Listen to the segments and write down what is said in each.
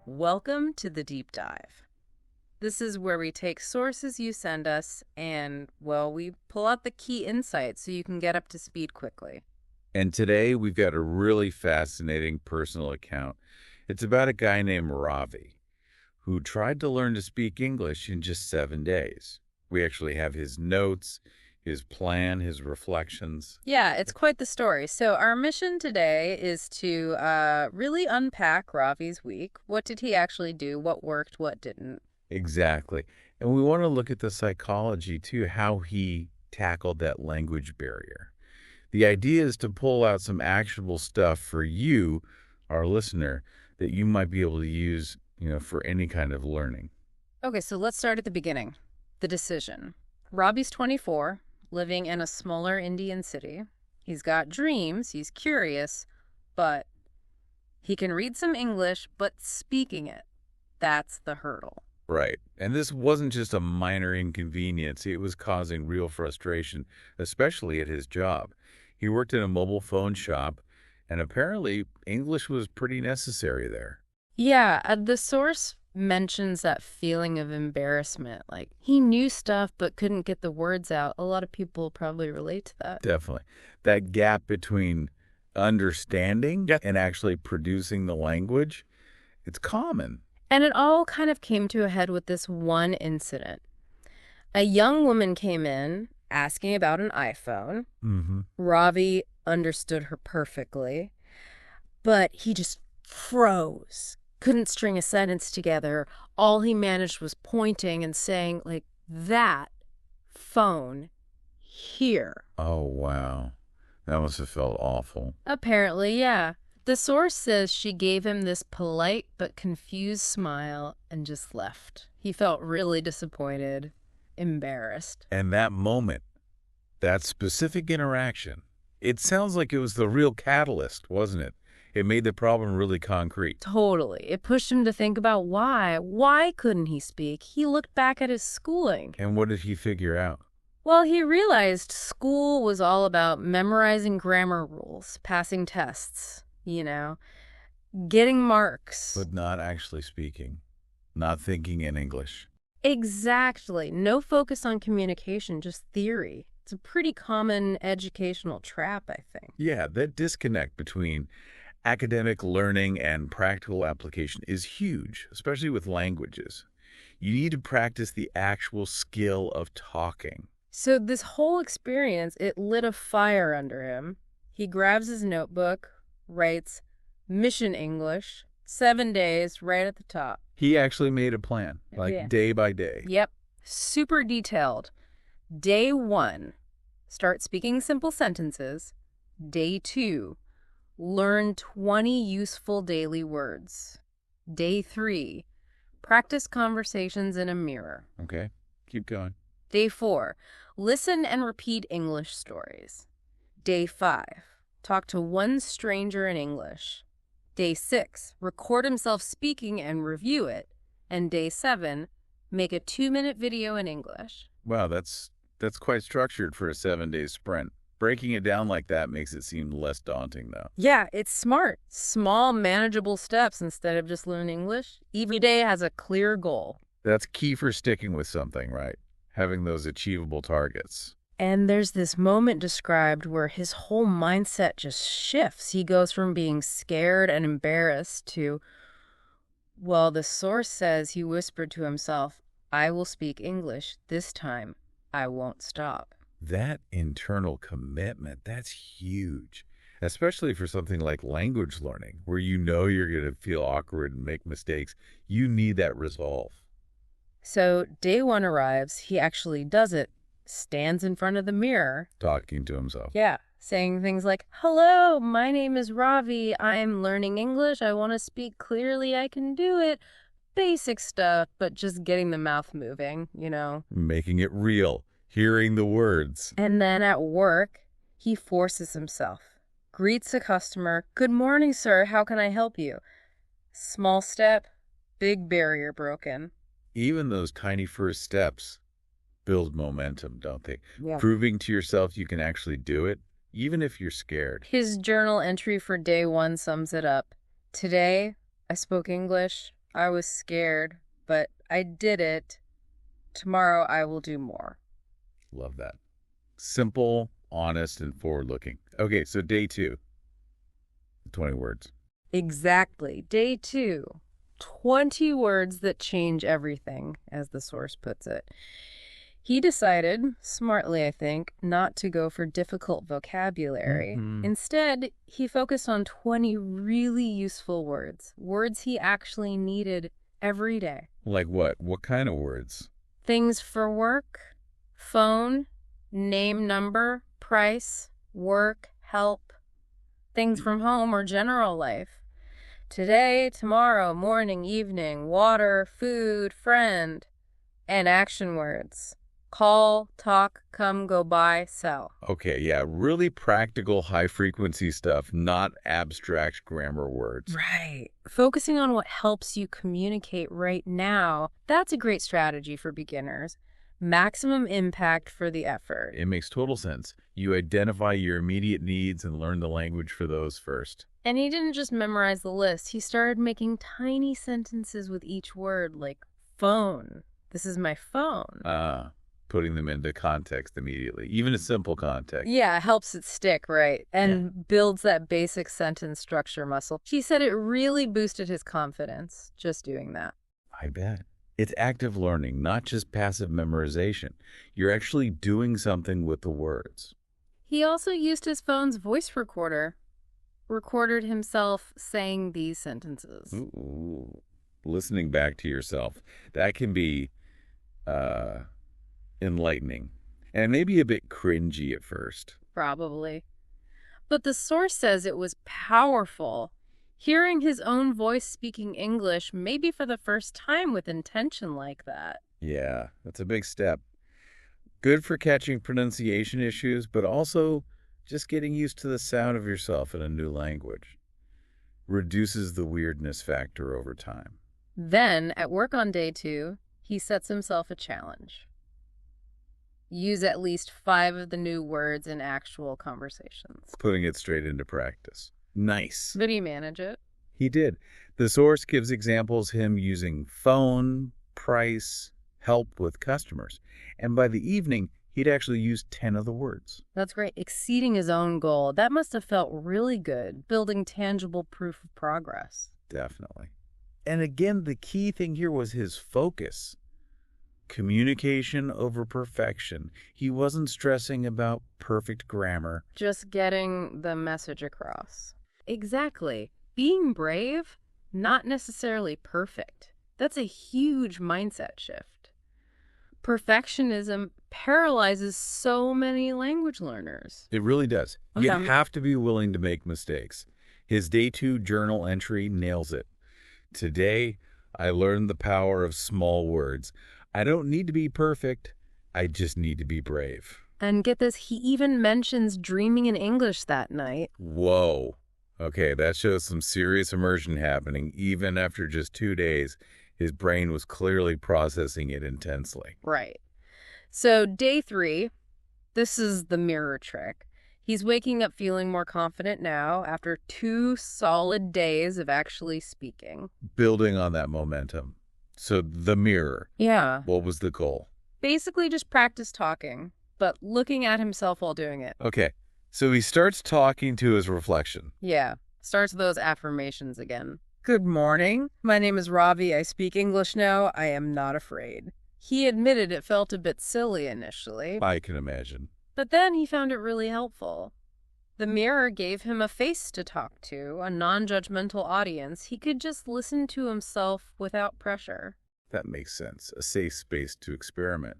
Welcome to the Deep Dive. This is where we take sources you send us and, well, we pull out the key insights so you can get up to speed quickly. And today we've got a really fascinating personal account. It's about a guy named Ravi who tried to learn to speak English in just 7 days. We actually have his notes, his plan, his reflections. Yeah, it's quite the story. So our mission today is to really unpack Ravi's week. What did he actually do? What worked? What didn't? Exactly. And we want to look at the psychology, too, how he tackled that language barrier. The idea is to pull out some actionable stuff for you, our listener, that you might be able to use, for any kind of learning. Okay, so let's start at the beginning. The decision. Robbie's 24, living in a smaller Indian city. He's got dreams, he's curious, but he can read some English, but speaking it, that's the hurdle. Right. And this wasn't just a minor inconvenience. It was causing real frustration, especially at his job. He worked in a mobile phone shop, and apparently English was pretty necessary there. Yeah, the source mentions that feeling of embarrassment. Like, he knew stuff but couldn't get the words out. A lot of people probably relate to that. Definitely. That gap between understanding and actually producing the language, it's common. And it all kind of came to a head with this one incident. A young woman came in asking about an iPhone. Ravi understood her perfectly, but he just froze. Couldn't string a sentence together. All he managed was pointing and saying, like, that phone here. Oh, wow. That must have felt awful. Apparently, yeah. The source says she gave him this polite but confused smile and just left. He felt really disappointed, embarrassed. And that moment, that specific interaction, it sounds like it was the real catalyst, wasn't it? It made the problem really concrete. Totally. It pushed him to think about why. Why couldn't he speak? He looked back at his schooling. And what did he figure out? Well, he realized school was all about memorizing grammar rules, passing tests, getting marks. But not actually speaking, not thinking in English. Exactly. No focus on communication, just theory. It's a pretty common educational trap, I think. Yeah, that disconnect between academic learning and practical application is huge, especially with languages. You need to practice the actual skill of talking. So this whole experience, it lit a fire under him. He grabs his notebook, writes Mission English, 7 days, right at the top. He actually made a plan, day by day. Yep. Super detailed. Day 1, start speaking simple sentences. Day 2, learn 20 useful daily words. Day 3, practice conversations in a mirror. Okay, keep going. Day 4, listen and repeat English stories. Day 5, talk to one stranger in English. Day 6, record himself speaking and review it. And day 7, make a 2-minute video in English. Wow, that's quite structured for a 7-day sprint. Breaking it down like that makes it seem less daunting, though. Yeah, it's smart. Small, manageable steps instead of just learning English. Every day has a clear goal. That's key for sticking with something, right? Having those achievable targets. And there's this moment described where his whole mindset just shifts. He goes from being scared and embarrassed to, well, the source says he whispered to himself, I will speak English. This time, I won't stop. That internal commitment, that's huge, especially for something like language learning, where you're going to feel awkward and make mistakes. You need that resolve. So day 1 arrives. He actually does it, stands in front of the mirror. Talking to himself. Yeah, saying things like, hello, my name is Ravi. I'm learning English. I want to speak clearly. I can do it. Basic stuff, but just getting the mouth moving, Making it real. Hearing the words. And then at work, he forces himself. Greets a customer. Good morning, sir. How can I help you? Small step, big barrier broken. Even those tiny first steps build momentum, don't they? Yeah. Proving to yourself you can actually do it, even if you're scared. His journal entry for day 1 sums it up. Today, I spoke English. I was scared, but I did it. Tomorrow, I will do more. Love that. Simple, honest, and forward-looking. Okay, so day 2, 20 words. Exactly. Day 2, 20 words that change everything, as the source puts it. He decided, smartly I think, not to go for difficult vocabulary. Instead, he focused on 20 really useful words, words he actually needed every day. Like what? What kind of words? Things for work, phone, name, number, price, work, help. Things from home or general life. Today, tomorrow, morning, evening, water, food, friend, and action words. Call, talk, come, go by, sell. Okay, yeah, really practical, high-frequency stuff, not abstract grammar words. Right. Focusing on what helps you communicate right now, that's a great strategy for beginners. Maximum impact for the effort. It makes total sense. You identify your immediate needs and learn the language for those first. And he didn't just memorize the list. He started making tiny sentences with each word, like phone. This is my phone. Putting them into context immediately, even a simple context. Yeah, helps it stick, right? And builds that basic sentence structure muscle. He said it really boosted his confidence, just doing that. I bet. It's active learning, not just passive memorization. You're actually doing something with the words. He also used his phone's voice recorder, recorded himself saying these sentences. Ooh. Listening back to yourself, that can be enlightening and maybe a bit cringy at first. Probably. But the source says it was powerful. Hearing his own voice speaking English, maybe for the first time with intention like that. Yeah, that's a big step. Good for catching pronunciation issues, but also just getting used to the sound of yourself in a new language. Reduces the weirdness factor over time. Then, at work on day 2, he sets himself a challenge. Use at least 5 of the new words in actual conversations. Putting it straight into practice. Nice. Did he manage it? He did. The source gives examples him using phone, price, help with customers. And by the evening, he'd actually used 10 of the words. That's great. Exceeding his own goal. That must have felt really good, building tangible proof of progress. Definitely. And again, the key thing here was his focus. Communication over perfection. He wasn't stressing about perfect grammar. Just getting the message across. Exactly. Being brave, not necessarily perfect. That's a huge mindset shift. Perfectionism paralyzes so many language learners. It really does. You have to be willing to make mistakes. His day 2 journal entry nails it. Today, I learned the power of small words. I don't need to be perfect. I just need to be brave. And get this, he even mentions dreaming in English that night. Whoa. Okay, that shows some serious immersion happening. Even after just 2 days, his brain was clearly processing it intensely. Right. So day 3, this is the mirror trick. He's waking up feeling more confident now after 2 solid days of actually speaking. Building on that momentum. So the mirror. Yeah. What was the goal? Basically just practice talking, but looking at himself while doing it. Okay. So he starts talking to his reflection. Yeah. Starts those affirmations again. Good morning. My name is Ravi. I speak English now. I am not afraid. He admitted it felt a bit silly initially. I can imagine. But then he found it really helpful. The mirror gave him a face to talk to, a non-judgmental audience. He could just listen to himself without pressure. That makes sense. A safe space to experiment.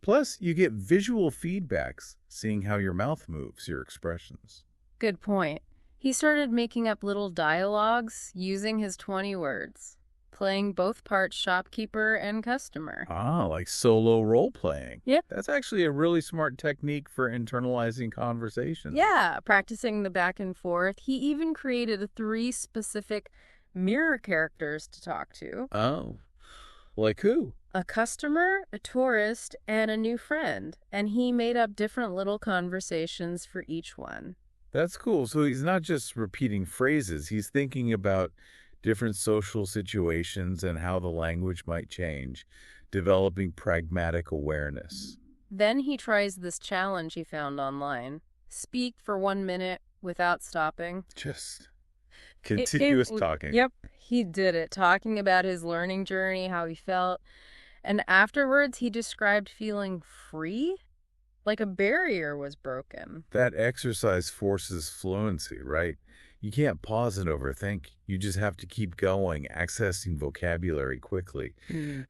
Plus, you get visual feedbacks, seeing how your mouth moves, your expressions. Good point. He started making up little dialogues using his 20 words, playing both parts shopkeeper and customer. Ah, like solo role-playing. Yep. That's actually a really smart technique for internalizing conversations. Yeah, practicing the back and forth. He even created 3 specific mirror characters to talk to. Oh, like who? A customer, a tourist, and a new friend. And he made up different little conversations for each one. That's cool. So he's not just repeating phrases, he's thinking about different social situations and how the language might change, developing pragmatic awareness. Then he tries this challenge he found online. Speak for 1 minute without stopping. Just continuous talking. Yep, he did it, talking about his learning journey, how he felt. And afterwards, he described feeling free, like a barrier was broken. That exercise forces fluency, right? You can't pause and overthink. You just have to keep going, accessing vocabulary quickly.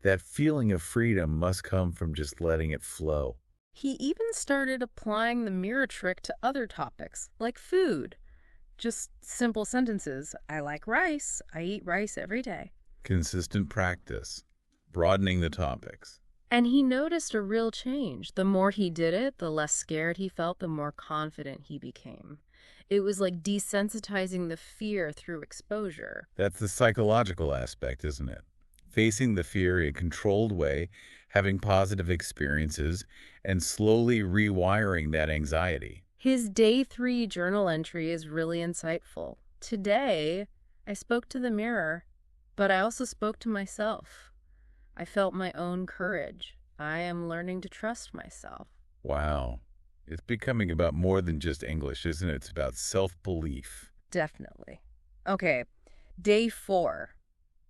That feeling of freedom must come from just letting it flow. He even started applying the mirror trick to other topics, like food. Just simple sentences. I like rice. I eat rice every day. Consistent practice, broadening the topics. And he noticed a real change. The more he did it, the less scared he felt, the more confident he became. It was like desensitizing the fear through exposure. That's the psychological aspect, isn't it? Facing the fear in a controlled way, having positive experiences, and slowly rewiring that anxiety. His day 3 journal entry is really insightful. Today, I spoke to the mirror, but I also spoke to myself. I felt my own courage. I am learning to trust myself. Wow. It's becoming about more than just English, isn't it? It's about self-belief. Definitely. Okay, day 4.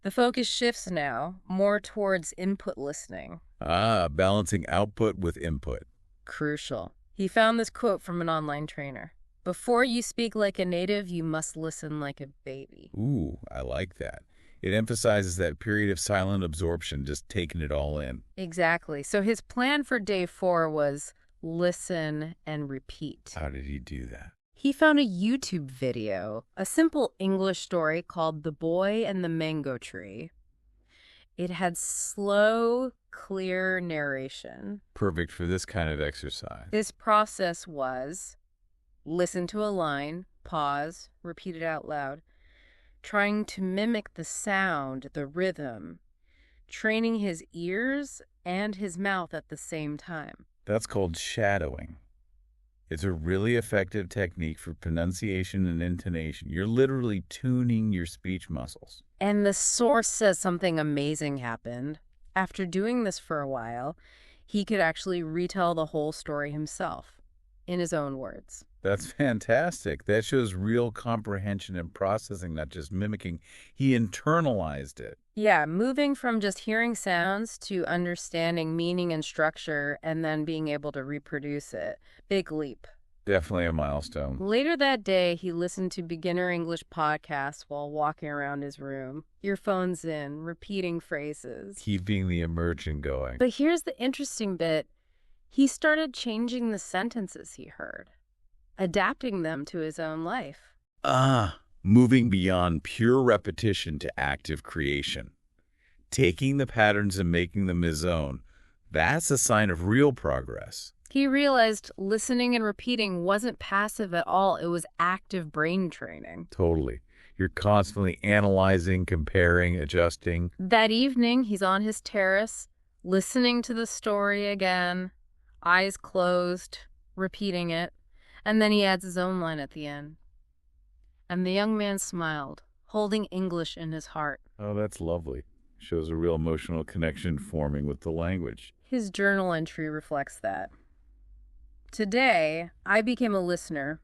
The focus shifts now, more towards input listening. Balancing output with input. Crucial. He found this quote from an online trainer. Before you speak like a native, you must listen like a baby. Ooh, I like that. It emphasizes that period of silent absorption, just taking it all in. Exactly. So his plan for day 4 was listen and repeat. How did he do that? He found a YouTube video, a simple English story called The Boy and the Mango Tree. It had slow, clear narration. Perfect for this kind of exercise. This process was listen to a line, pause, repeat it out loud, trying to mimic the sound, the rhythm, training his ears and his mouth at the same time. That's called shadowing. It's a really effective technique for pronunciation and intonation. You're literally tuning your speech muscles. And the source says something amazing happened. After doing this for a while, he could actually retell the whole story himself, in his own words. That's fantastic. That shows real comprehension and processing, not just mimicking. He internalized it. Yeah, moving from just hearing sounds to understanding meaning and structure and then being able to reproduce it. Big leap. Definitely a milestone. Later that day, he listened to beginner English podcasts while walking around his room, earphones in, repeating phrases. Keeping the immersion going. But here's the interesting bit. He started changing the sentences he heard, adapting them to his own life. Moving beyond pure repetition to active creation. Taking the patterns and making them his own. That's a sign of real progress. He realized listening and repeating wasn't passive at all. It was active brain training. Totally. You're constantly analyzing, comparing, adjusting. That evening, he's on his terrace, listening to the story again, eyes closed, repeating it, and then he adds his own line at the end. And the young man smiled, holding English in his heart. Oh, that's lovely. Shows a real emotional connection forming with the language. His journal entry reflects that. Today, I became a listener.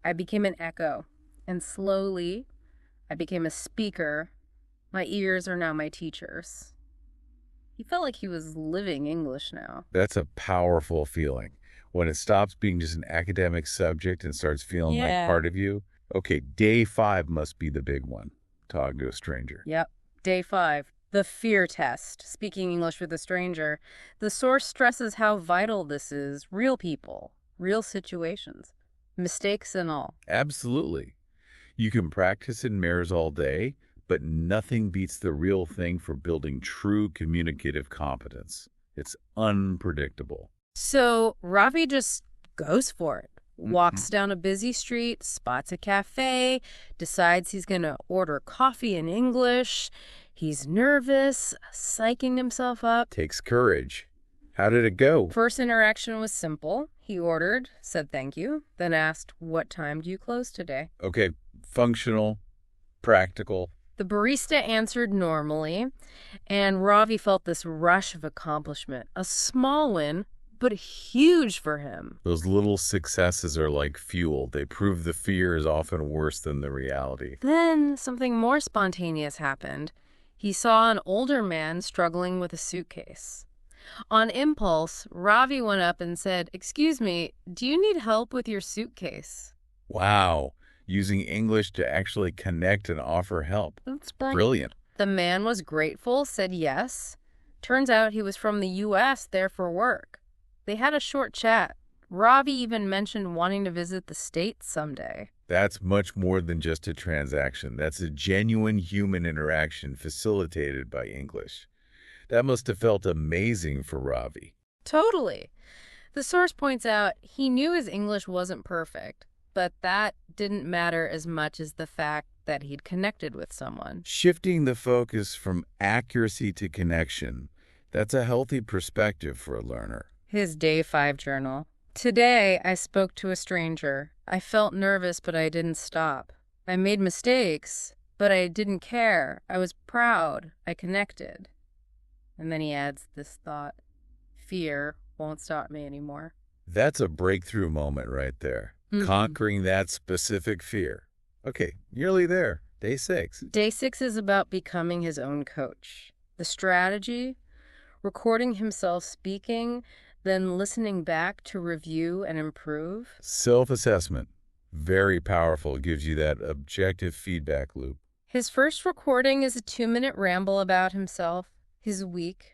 I became an echo. And slowly, I became a speaker. My ears are now my teachers. He felt like he was living English now. That's a powerful feeling. When it stops being just an academic subject and starts feeling like part of you. Okay, day 5 must be the big one. Talking to a stranger. Yep. Day 5. The fear test. Speaking English with a stranger. The source stresses how vital this is. Real people. Real situations. Mistakes and all. Absolutely. You can practice in mirrors all day, but nothing beats the real thing for building true communicative competence. It's unpredictable. So Ravi just goes for it. Walks down a busy street, spots a cafe, decides he's going to order coffee in English. He's nervous, psyching himself up. Takes courage. How did it go? First interaction was simple. he ordered, said thank you, then asked, "What time do you close today?" Okay, functional, practical. The barista answered normally, and Ravi felt this rush of accomplishment. A small win, but huge for him. Those little successes are like fuel. They prove the fear is often worse than the reality. Then something more spontaneous happened. He saw an older man struggling with a suitcase. On impulse, Ravi went up and said, "Excuse me, do you need help with your suitcase?" Wow. Using English to actually connect and offer help. That's brilliant. The man was grateful, said yes. Turns out he was from the U.S. there for work. They had a short chat. Ravi even mentioned wanting to visit the States someday. That's much more than just a transaction. That's a genuine human interaction facilitated by English. That must have felt amazing for Ravi. Totally. The source points out he knew his English wasn't perfect, but that didn't matter as much as the fact that he'd connected with someone. Shifting the focus from accuracy to connection, that's a healthy perspective for a learner. His Day 5 journal. Today, I spoke to a stranger. I felt nervous, but I didn't stop. I made mistakes, but I didn't care. I was proud. I connected. And then he adds this thought, fear won't stop me anymore. That's a breakthrough moment right there. Conquering that specific fear. Okay, nearly there. Day 6. Day 6 is about becoming his own coach. The strategy, recording himself speaking, then listening back to review and improve. Self-assessment. Very powerful. Gives you that objective feedback loop. His first recording is a 2-minute ramble about himself, his week.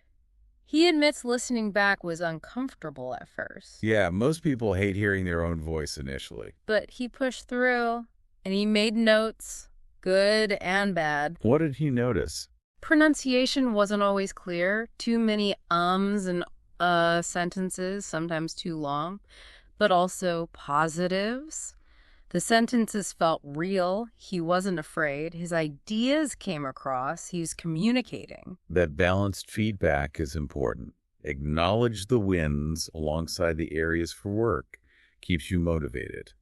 He admits listening back was uncomfortable at first. Yeah, most people hate hearing their own voice initially. But he pushed through, and he made notes, good and bad. What did he notice? Pronunciation wasn't always clear, too many ums and sentences, sometimes too long, but also positives. The sentences felt real. He wasn't afraid. His ideas came across. He was communicating. That balanced feedback is important. Acknowledge the wins alongside the areas for work. Keeps you motivated.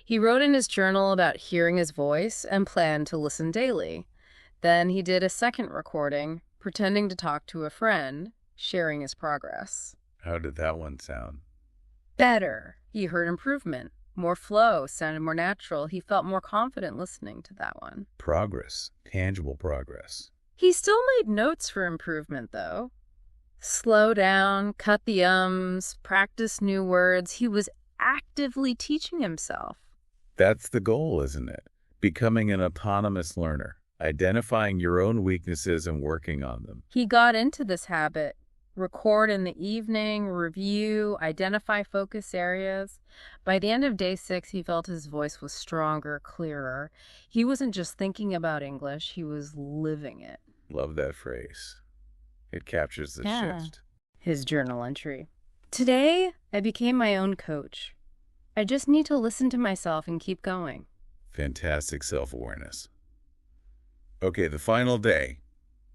He wrote in his journal about hearing his voice and planned to listen daily. Then he did a second recording, pretending to talk to a friend, sharing his progress. How did that one sound? Better. He heard improvement. More flow, sounded more natural. He felt more confident listening to that one. Progress. Tangible progress. He still made notes for improvement, though. Slow down, cut the ums, practice new words. He was actively teaching himself. That's the goal, isn't it? Becoming an autonomous learner. Identifying your own weaknesses and working on them. He got into this habit. Record in the evening, review, identify focus areas. By the end of day 6, he felt his voice was stronger, clearer. He wasn't just thinking about English, he was living it. Love that phrase. It captures the shift. His journal entry. Today, I became my own coach. I just need to listen to myself and keep going. Fantastic self-awareness. Okay, the final day.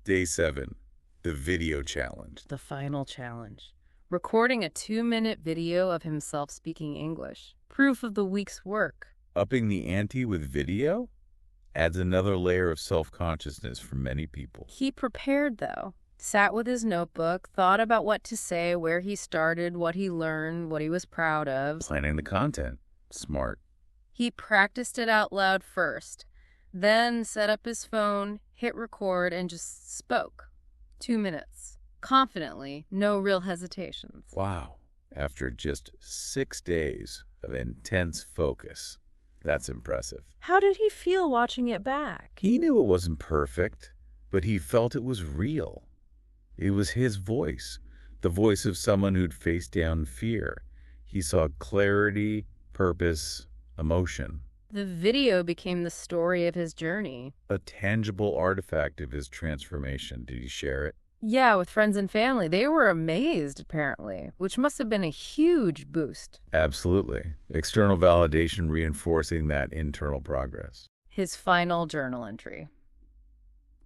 Day 7. The video challenge. The final challenge. Recording a 2-minute video of himself speaking English. Proof of the week's work. Upping the ante with video adds another layer of self-consciousness for many people. He prepared, though. Sat with his notebook, thought about what to say, where he started, what he learned, what he was proud of. Planning the content. Smart. He practiced it out loud first, then set up his phone, hit record, and just spoke. 2 minutes. Confidently, no real hesitations. Wow. After just 6 days of intense focus. That's impressive. How did he feel watching it back? He knew it wasn't perfect, but he felt it was real. It was his voice, the voice of someone who'd faced down fear. He saw clarity, purpose, emotion. The video became the story of his journey. A tangible artifact of his transformation. Did he share it? Yeah, with friends and family. They were amazed, apparently, which must have been a huge boost. Absolutely. External validation reinforcing that internal progress. His final journal entry.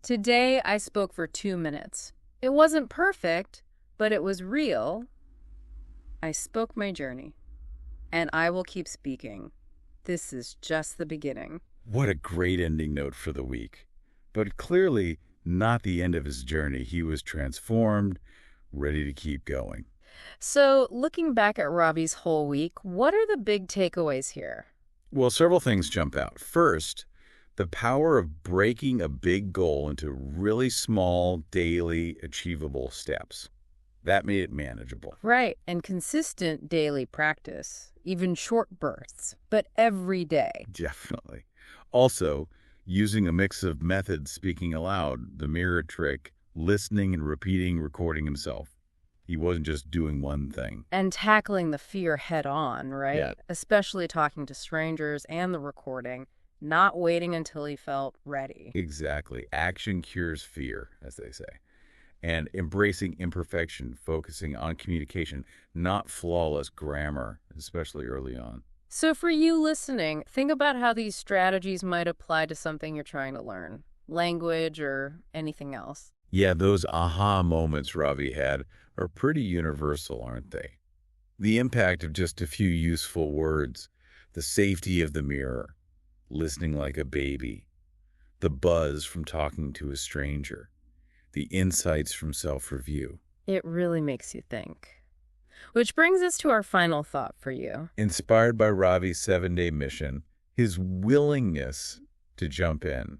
Today, I spoke for 2 minutes. It wasn't perfect, but it was real. I spoke my journey. And I will keep speaking. This is just the beginning. What a great ending note for the week. But clearly not the end of his journey. He was transformed, ready to keep going. So, looking back at Ravi's whole week, what are the big takeaways here? Well, several things jump out. First, the power of breaking a big goal into really small, daily, achievable steps. That made it manageable. Right, and consistent daily practice, even short bursts, but every day. Definitely. Also, using a mix of methods, speaking aloud, the mirror trick, listening and repeating, recording himself. He wasn't just doing one thing. And tackling the fear head on, right? Yeah. Especially talking to strangers and the recording, not waiting until he felt ready. Exactly. Action cures fear, as they say. And embracing imperfection, focusing on communication, not flawless grammar, especially early on. So for you listening, think about how these strategies might apply to something you're trying to learn, language or anything else. Yeah, those aha moments Ravi had are pretty universal, aren't they? The impact of just a few useful words, the safety of the mirror, listening like a baby, the buzz from talking to a stranger, the insights from self-review. It really makes you think. Which brings us to our final thought for you. Inspired by Ravi's 7-day mission, his willingness to jump in.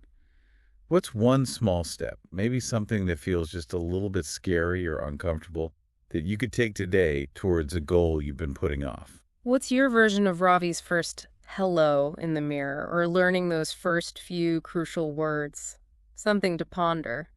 What's one small step, maybe something that feels just a little bit scary or uncomfortable, that you could take today towards a goal you've been putting off? What's your version of Ravi's first hello in the mirror or learning those first few crucial words? Something to ponder.